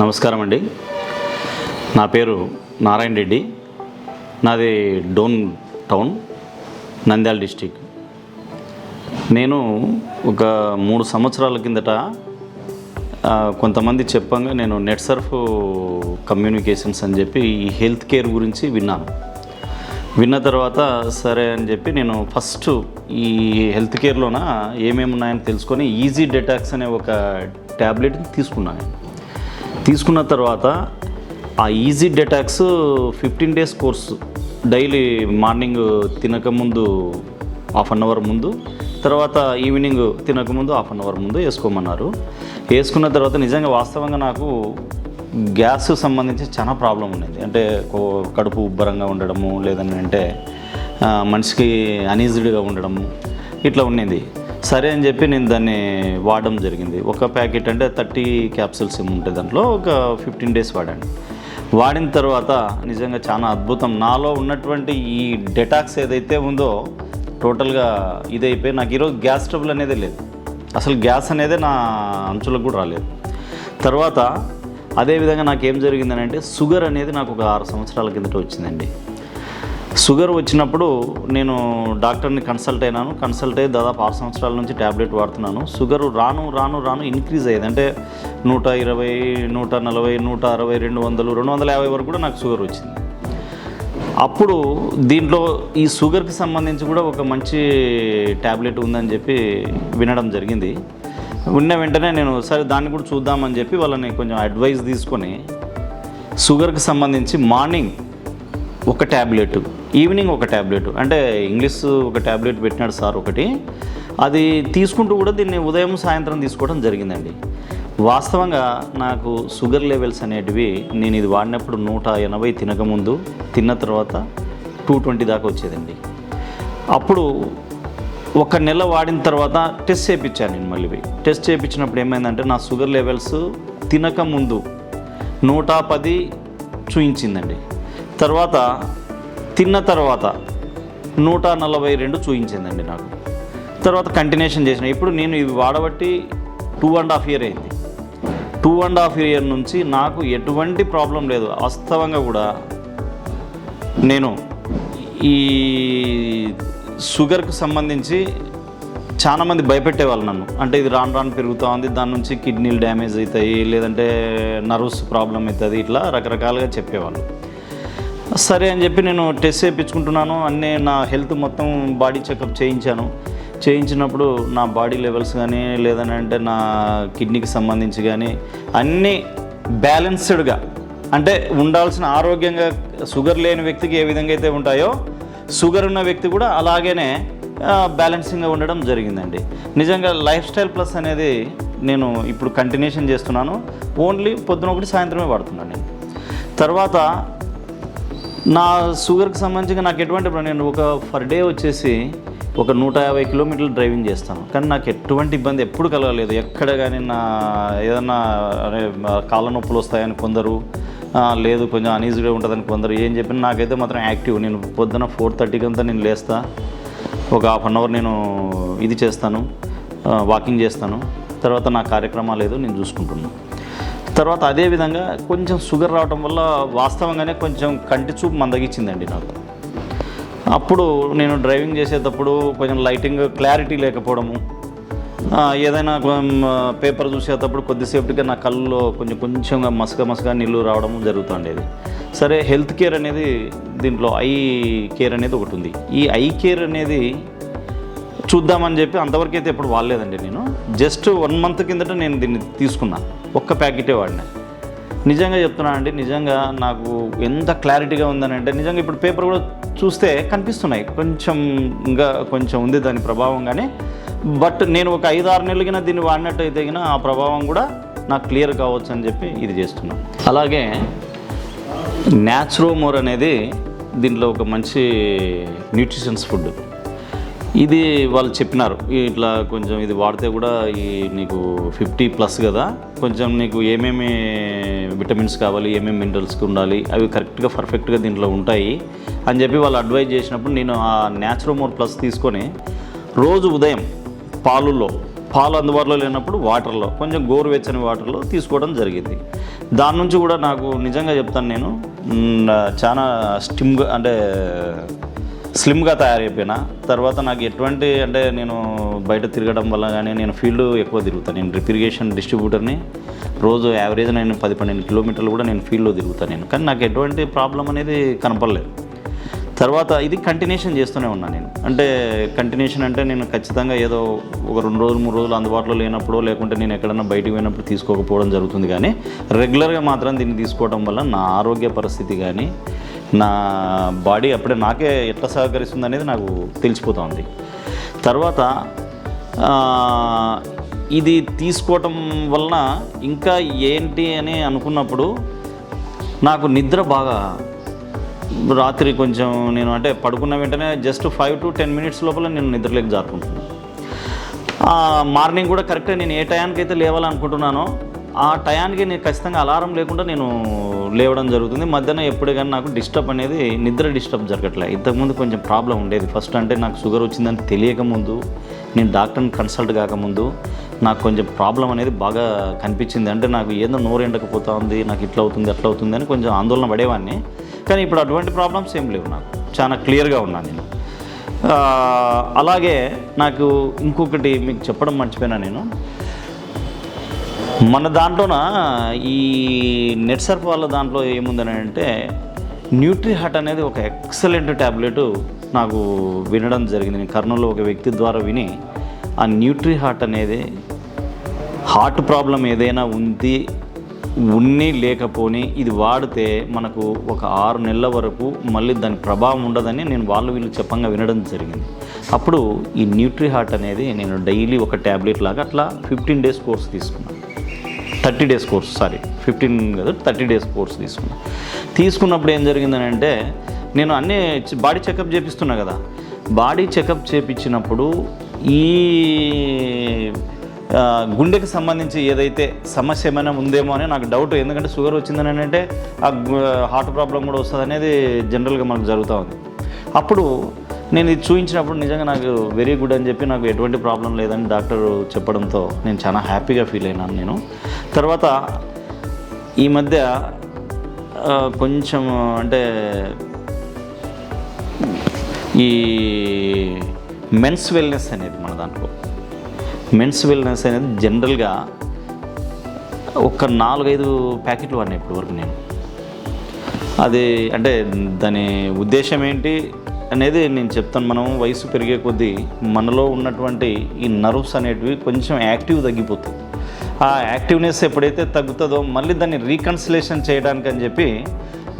నమస్కారం అండి. నా పేరు నారాయణ రెడ్డి. నాది డోన్ టౌన్, నంద్యాల డిస్టిక్. నేను ఒక 3 సంవత్సరాల కిందట కొంతమంది చెప్పంగా నేను నెట్ సర్ఫ్ కమ్యూనికేషన్స్ అని చెప్పి ఈ హెల్త్ కేర్ గురించి విన్న తర్వాత సరే అని చెప్పి నేను ఫస్ట్ ఈ హెల్త్ కేర్లోన ఏమేమి ఉన్నాయని తెలుసుకొని ఈజీ డెటాక్స్ అనే ఒక ట్యాబ్లెట్ని తీసుకున్న తర్వాత ఆ easy detox 15 days course, daily morning తినకముందు హాఫ్ అన్ అవర్ ముందు, తర్వాత ఈవినింగ్ తినకముందు హాఫ్ అన్ అవర్ ముందు వేసుకోమన్నారు. వేసుకున్న తర్వాత నిజంగా వాస్తవంగా నాకు గ్యాస్ సంబంధించి చాలా ప్రాబ్లం ఉండేది. అంటే కడుపు ఉబ్బరంగా ఉండడము, లేదంటే మనిషికి అనీజీడ్గా ఉండడము ఇట్లా ఉండేది. సరే అని చెప్పి నేను దాన్ని వాడడం జరిగింది. ఒక ప్యాకెట్ అంటే 30 క్యాప్సూల్స్ ఉంటాయి, దాంట్లో ఒక 15 days వాడిన తర్వాత నిజంగా చాలా అద్భుతం. నాలో ఉన్నటువంటి ఈ డెటాక్స్ ఏదైతే ఉందో టోటల్గా ఇదైపోయి నాకు ఈరోజు గ్యాస్ ట్రబుల్ అనేదే లేదు. అసలు గ్యాస్ అనేదే నా అంచులకు కూడా రాలేదు. తర్వాత అదేవిధంగా నాకు ఏం జరిగిందని అంటే షుగర్ అనేది నాకు ఒక 6 సంవత్సరాల కిందట వచ్చిందండి. షుగర్ వచ్చినప్పుడు నేను డాక్టర్ని కన్సల్ట్ అయ్యి దాదాపు 6 సంవత్సరాల నుంచి ట్యాబ్లెట్ వాడుతున్నాను. షుగర్ రాను ఇంక్రీజ్ అయ్యేది. అంటే 120, 140, 160, 200, 250 వరకు కూడా నాకు షుగర్ వచ్చింది. అప్పుడు దీంట్లో ఈ షుగర్కి సంబంధించి కూడా ఒక మంచి ట్యాబ్లెట్ ఉందని చెప్పి వినడం జరిగింది. విన్న వెంటనే నేను సరే దాన్ని కూడా చూద్దామని చెప్పి వాళ్ళని కొంచెం అడ్వైస్ తీసుకొని షుగర్కి సంబంధించి మార్నింగ్ ఒక ట్యాబ్లెట్, ఈవినింగ్ ఒక ట్యాబ్లెట్, అంటే ఇంగ్లీష్ ఒక ట్యాబ్లెట్ పెట్టినాడు సార్ ఒకటి, అది తీసుకుంటూ కూడా దీన్ని ఉదయం సాయంత్రం తీసుకోవడం జరిగిందండి. వాస్తవంగా నాకు షుగర్ లెవెల్స్ అనేటివి నేను ఇది వాడినప్పుడు 180 తినకముందు, తిన్న తర్వాత 220 దాకా వచ్చేదండి. అప్పుడు ఒక నెల వాడిన తర్వాత టెస్ట్ చేయించాను నేను. మళ్ళీ టెస్ట్ చేయించినప్పుడు ఏమైందంటే నా షుగర్ లెవెల్స్ తినకముందు 110 చూయించిందండి. తర్వాత తిన్న తర్వాత 142 చూయించిందండి నాకు. తర్వాత కంటిన్యూషన్ చేసిన. ఇప్పుడు నేను ఇవి వాడబట్టి 2.5 years అయింది. 2.5 years నుంచి నాకు ఎటువంటి ప్రాబ్లం లేదు. వాస్తవంగా కూడా నేను ఈ షుగర్కి సంబంధించి చాలామంది భయపెట్టేవాళ్ళు నన్ను. అంటే ఇది రాను పెరుగుతూ ఉంది, దాని నుంచి కిడ్నీలు డ్యామేజ్ అవుతాయి, లేదంటే నర్వ్స్ ప్రాబ్లం అవుతుంది, ఇట్లా రకరకాలుగా చెప్పేవాళ్ళు. సరే అని చెప్పి నేను టెస్ట్ చేయించుకుంటున్నాను. అన్నీ నా హెల్త్ మొత్తం బాడీ చెకప్ చేయించినప్పుడు నా బాడీ లెవెల్స్ కానీ లేదంటే నా కిడ్నీకి సంబంధించి కానీ అన్నీ బ్యాలెన్స్డ్గా, అంటే ఉండాల్సిన ఆరోగ్యంగా షుగర్ లేని వ్యక్తికి ఏ విధంగా అయితే ఉంటాయో షుగర్ ఉన్న వ్యక్తి కూడా అలాగనే బ్యాలెన్సింగ్గా ఉండడం జరిగిందండి. నిజంగా లైఫ్ స్టైల్ ప్లస్ అనేది నేను ఇప్పుడు కంటిన్యూషన్ చేస్తున్నాను. ఓన్లీ పొద్దున ఒకటి సాయంత్రమే వాడుతున్నాను నేను. తర్వాత నా షుగర్కి సంబంధించి నాకు ఎటువంటి, నేను ఒక పర్ డే వచ్చేసి ఒక 150 kilometers డ్రైవింగ్ చేస్తాను. కానీ నాకు ఎటువంటి ఇబ్బంది ఎప్పుడు కలగలేదు. ఎక్కడ కానీ నా ఏదన్నా కాళ్ళ నొప్పులు వస్తాయని కొందరు, లేదు కొంచెం అనీజీగా ఉంటుందని కొందరు ఏం చెప్పినా నాకైతే మాత్రం యాక్టివ్. నేను పొద్దున 4:30 అంతా నేను లేస్తా, ఒక హాఫ్ అన్ అవర్ నేను ఇది చేస్తాను, వాకింగ్ చేస్తాను. తర్వాత నా కార్యక్రమాలు ఏదో నేను చూసుకుంటున్నాను. తర్వాత అదేవిధంగా కొంచెం షుగర్ రావడం వల్ల వాస్తవంగానే కొంచెం కంటి చూపు మందగించిందండి నాకు. అప్పుడు నేను డ్రైవింగ్ చేసేటప్పుడు కొంచెం లైటింగ్ క్లారిటీ లేకపోవడము, ఏదైనా పేపర్ చూసేటప్పుడు కొద్దిసేపటిగా నా కళ్ళలో కొంచెంగా మసక నీళ్ళు రావడం జరుగుతుండేది. సరే హెల్త్ కేర్ అనేది దీంట్లో ఐ కేర్ అనేది ఒకటి ఉంది. ఈ ఐ కేర్ అనేది చూద్దామని చెప్పి అంతవరకు అయితే ఎప్పుడు వాడలేదండి. నేను జస్ట్ 1 month కిందట నేను దీన్ని తీసుకున్నా, ఒక్క ప్యాకెటే వాడినా. నిజంగా చెప్తున్నాను అండి, నిజంగా నాకు ఎంత క్లారిటీగా ఉందని అంటే నిజంగా ఇప్పుడు పేపర్ కూడా చూస్తే కనిపిస్తున్నాయి, కొంచెం ఉంది దాని ప్రభావం. కానీ బట్ నేను ఒక 5-6 నెలలు కింద దీన్ని వాడినట్టయితే కినా ఆ ప్రభావం కూడా నాకు క్లియర్ కావచ్చు అని చెప్పి ఇది చేస్తున్నాను. అలాగే న్యాచురోమోర్ అనేది దీంట్లో ఒక మంచి న్యూట్రిషన్స్ ఫుడ్. ఇది వాళ్ళు చెప్పినారు, ఇట్లా కొంచెం ఇది వాడితే కూడా ఈ నీకు 50+ కదా, కొంచెం నీకు ఏమేమి విటమిన్స్ కావాలి, ఏమేమి మినరల్స్ ఉండాలి, అవి కరెక్ట్గా పర్ఫెక్ట్గా దీంట్లో ఉంటాయి అని చెప్పి వాళ్ళు అడ్వైజ్ చేసినప్పుడు నేను ఆ న్యాచురోమోర్ ప్లస్ తీసుకొని రోజు ఉదయం పాలులో పాలు అందుబాటులో లేనప్పుడు వాటర్లో కొంచెం గోరువెచ్చని వాటర్లో తీసుకోవడం జరిగింది. దాని నుంచి కూడా నాకు నిజంగా చెప్తాను, నేను చాలా స్లిమ్గా తయారైపోయినా. తర్వాత నాకు ఎటువంటి నేను బయట తిరగడం వల్ల కానీ, నేను ఫీల్డ్ ఎక్కువ తిరుగుతాను. నేను డ్రిప్ ఇరిగేషన్ డిస్ట్రిబ్యూటర్ని. రోజు యావరేజ్ నేను 10-12 కిలోమీటర్లు కూడా నేను ఫీల్డ్లో తిరుగుతాను కానీ నాకు ఎటువంటి ప్రాబ్లం అనేది కనపడలేదు. తర్వాత ఇది కంటిన్యూషన్ చేస్తూనే ఉన్నాను నేను. కంటిన్యూషన్ నేను ఖచ్చితంగా ఏదో ఒక 2 రోజులు 3 రోజులు అందుబాటులో లేనప్పుడు, లేకుంటే నేను ఎక్కడన్నా బయటికి పోయినప్పుడు తీసుకోకపోవడం జరుగుతుంది. కానీ రెగ్యులర్గా మాత్రం దీన్ని తీసుకోవడం వల్ల నా ఆరోగ్య పరిస్థితి కానీ, నా బాడీ అప్పుడే నాకే ఎట్లా సహకరిస్తుంది అనేది నాకు తెలిసిపోతూ ఉంది. తర్వాత ఇది తీసుకోవటం వలన ఇంకా ఏంటి అని అనుకున్నప్పుడు నాకు నిద్ర బాగా, రాత్రి కొంచెం నేను పడుకున్న వెంటనే జస్ట్ 5 to 10 minutes లోపల నేను నిద్రలేక జారుకుంటున్నాను. మార్నింగ్ కూడా కరెక్ట్గా నేను ఏ టయానికి అయితే లేవాలనుకుంటున్నానో ఆ టయానికి నేను ఖచ్చితంగా అలారం లేకుండా నేను లేవడం జరుగుతుంది. మధ్యాహ్నం ఎప్పుడే కానీ నాకు నిద్ర డిస్టర్బ్ జరగట్లే. ఇంతకుముందు కొంచెం ప్రాబ్లం ఉండేది. ఫస్ట్ నాకు షుగర్ వచ్చిందని తెలియకముందు, నేను డాక్టర్ని కన్సల్ట్ కాకముందు నాకు కొంచెం ప్రాబ్లం అనేది బాగా కనిపించింది. నాకు ఏదో నోరు ఎండకపోతా ఉంది, నాకు ఇట్లా అవుతుంది అట్లా అవుతుంది అని కొంచెం ఆందోళన పడేవాడిని. కానీ ఇప్పుడు అటువంటి ప్రాబ్లమ్స్ ఏం లేవు, నాకు చాలా క్లియర్గా ఉన్నాను నేను. అలాగే నాకు ఇంకొకటి మీకు చెప్పడం మర్చిపోయినా, నేను మన దాంట్లోన ఈ నెట్సర్ఫ్ వాళ్ళ దాంట్లో ఏముందని న్యూట్రిహార్ట్ అనేది ఒక ఎక్సలెంట్ ట్యాబ్లెట్ నాకు వినడం జరిగింది. నేను కర్నూలులో ఒక వ్యక్తి ద్వారా విని, ఆ న్యూట్రిహార్ట్ అనేది హార్ట్ ప్రాబ్లం ఏదైనా ఉన్ని లేకపోని ఇది వాడితే మనకు ఒక 6 నెలల వరకు మళ్ళీ దాని ప్రభావం ఉండదని నేను వీళ్ళు చెప్పంగా వినడం జరిగింది. అప్పుడు ఈ న్యూట్రిహార్ట్ అనేది నేను డైలీ ఒక ట్యాబ్లెట్ లాగా అట్లా 15 days కోర్స్ తీసుకున్నాను. 30 days కోర్స్, 15 కాదు 30 days కోర్స్ తీసుకున్నప్పుడు ఏం జరిగిందని నేను అన్నీ బాడీ చెకప్ చేపిస్తున్నా కదా. బాడీ చెకప్ చేపించినప్పుడు ఈ గుండెకి సంబంధించి ఏదైతే సమస్య ఏమైనా ఉందేమో అని నాకు డౌట్. ఎందుకంటే షుగర్ వచ్చిందని ఆ హార్ట్ ప్రాబ్లం కూడా వస్తుంది అనేది జనరల్గా మనకు జరుగుతూ ఉంది. అప్పుడు నేను ఇది చూపించినప్పుడు నిజంగా నాకు వెరీ గుడ్ అని చెప్పి, నాకు ఎటువంటి ప్రాబ్లం లేదని డాక్టర్ చెప్పడంతో నేను చాలా హ్యాపీగా ఫీల్ అయినాను నేను. తర్వాత ఈ మధ్య కొంచెం ఈ మెన్స్ వెల్నెస్ అనేది మన దాంట్లో జనరల్గా ఒక 4-5 ప్యాకెట్లు వాడినా ఇప్పటివరకు నేను. అది దాని ఉద్దేశం ఏంటి అనేది నేను చెప్తాను. మనం వయసు పెరిగే కొద్దీ మనలో ఉన్నటువంటి ఈ నర్వ్స్ అనేటివి కొంచెం యాక్టివ్ తగ్గిపోతాయి. ఆ యాక్టివ్నెస్ ఎప్పుడైతే తగ్గుతుందో మళ్ళీ దాన్ని రీకన్సిలేషన్ చేయడానికి అని చెప్పి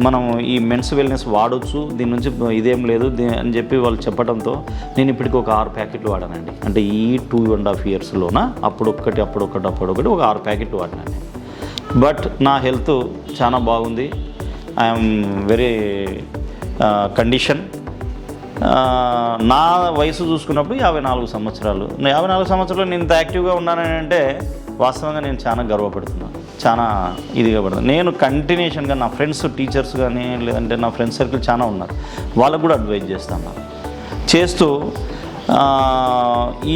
మనం ఈ మెన్స్ వెల్నెస్ వాడవచ్చు, దీని నుంచి ఇదేం లేదు అని చెప్పి వాళ్ళు చెప్పడంతో నేను ఇప్పటికి ఒక 6 ప్యాకెట్లు వాడానండి. ఈ 2.5 yearsలోన అప్పుడొకటి ఒక 6 ప్యాకెట్లు వాడినాను. బట్ నా హెల్త్ చాలా బాగుంది. I'm very condition. నా వయసు చూసుకున్నప్పుడు 54 సంవత్సరాలు. 54 సంవత్సరాలు నేను ఇంత యాక్టివ్గా ఉన్నానంటే వాస్తవంగా నేను చాలా గర్వపడుతున్నాను, చాలా ఇదిగా పడుతున్నాను. నేను కంటిన్యూషన్గా నా ఫ్రెండ్స్ టీచర్స్ కానీ, లేదంటే నా ఫ్రెండ్స్ సర్కిల్ చాలా ఉన్నారు, వాళ్ళకు కూడా అడ్వైజ్ చేస్తూ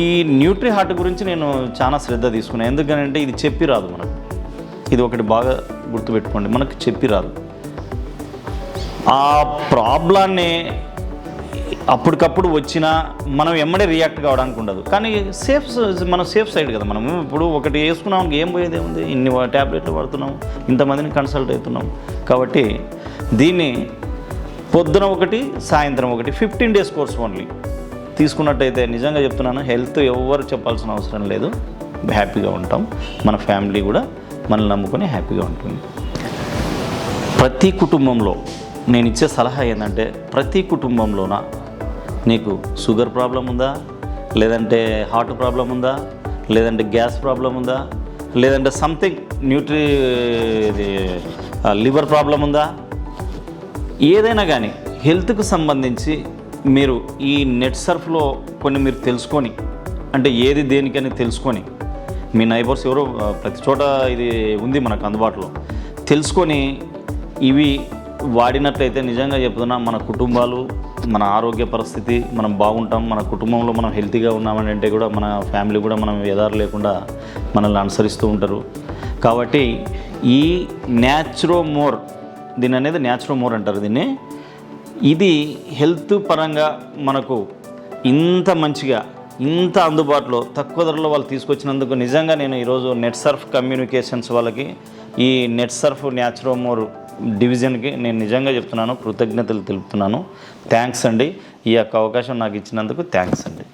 ఈ న్యూట్రిహార్ట్ గురించి నేను చాలా శ్రద్ధ తీసుకున్నాను. ఎందుకనంటే ఇది చెప్పి రాదు మనకు. ఇది ఒకటి బాగా గుర్తుపెట్టుకోండి, మనకు చెప్పి రాదు. ఆ ప్రాబ్లాన్ని అప్పటికప్పుడు వచ్చినా మనం ఎమ్మడే రియాక్ట్ కావడానికి ఉండదు. కానీ మనం సేఫ్ సైడ్ కదా. మనము ఇప్పుడు ఒకటి వేసుకున్నాం, ఏం పోయేదే ఉంది, ఇన్ని ట్యాబ్లెట్లు వాడుతున్నాం, ఇంతమందిని కన్సల్ట్ అవుతున్నాం. కాబట్టి దీన్ని పొద్దున ఒకటి, సాయంత్రం ఒకటి 15 days కోర్స్ ఓన్లీ తీసుకున్నట్టయితే నిజంగా చెప్తున్నాను, హెల్త్ ఎవరు చెప్పాల్సిన అవసరం లేదు, హ్యాపీగా ఉంటాం. మన ఫ్యామిలీ కూడా మనల్ని నమ్ముకొని హ్యాపీగా ఉంటుంది. ప్రతి కుటుంబంలో నేను ఇచ్చే సలహా ఏంటంటే, ప్రతి కుటుంబంలోన నీకు షుగర్ ప్రాబ్లం ఉందా, లేదంటే హార్ట్ ప్రాబ్లం ఉందా, లేదంటే గ్యాస్ ప్రాబ్లం ఉందా, లేదంటే సంథింగ్ లివర్ ప్రాబ్లం ఉందా, ఏదైనా కానీ హెల్త్కు సంబంధించి మీరు ఈ నెట్సర్ఫ్లో కొన్ని మీరు తెలుసుకొని, ఏది దేనికని తెలుసుకొని, మీ నైబర్స్ ఎవరో ప్రతి చోట ఇది ఉంది మనకు అందుబాటులో, తెలుసుకొని ఇవి వాడినట్లయితే నిజంగా చెప్తున్నా మన కుటుంబాలు మన ఆరోగ్య పరిస్థితి మనం బాగుంటాం, మన కుటుంబంలో మనం హెల్తీగా ఉన్నామని అంటే కూడా మన ఫ్యామిలీ కూడా మనం ఎదారు లేకుండా మనల్ని అనుసరిస్తూ ఉంటారు. కాబట్టి ఈ న్యాచురోమోర్, దీని అనేది న్యాచురోమోర్ అంటారు దీన్ని. ఇది హెల్త్ పరంగా మనకు ఇంత మంచిగా, ఇంత అందుబాటులో తక్కువ ధరలో వాళ్ళు తీసుకొచ్చినందుకు నిజంగా నేను ఈరోజు నెట్ సర్ఫ్ కమ్యూనికేషన్స్ వాళ్ళకి, ఈ నెట్ సర్ఫ్ న్యాచురోమోర్ డివిజన్కి నేను నిజంగా చెప్తున్నాను, కృతజ్ఞతలు తెలుపుతున్నాను. థ్యాంక్స్ అండి. ఈ యొక్క అవకాశం నాకు ఇచ్చినందుకు థ్యాంక్స్ అండి.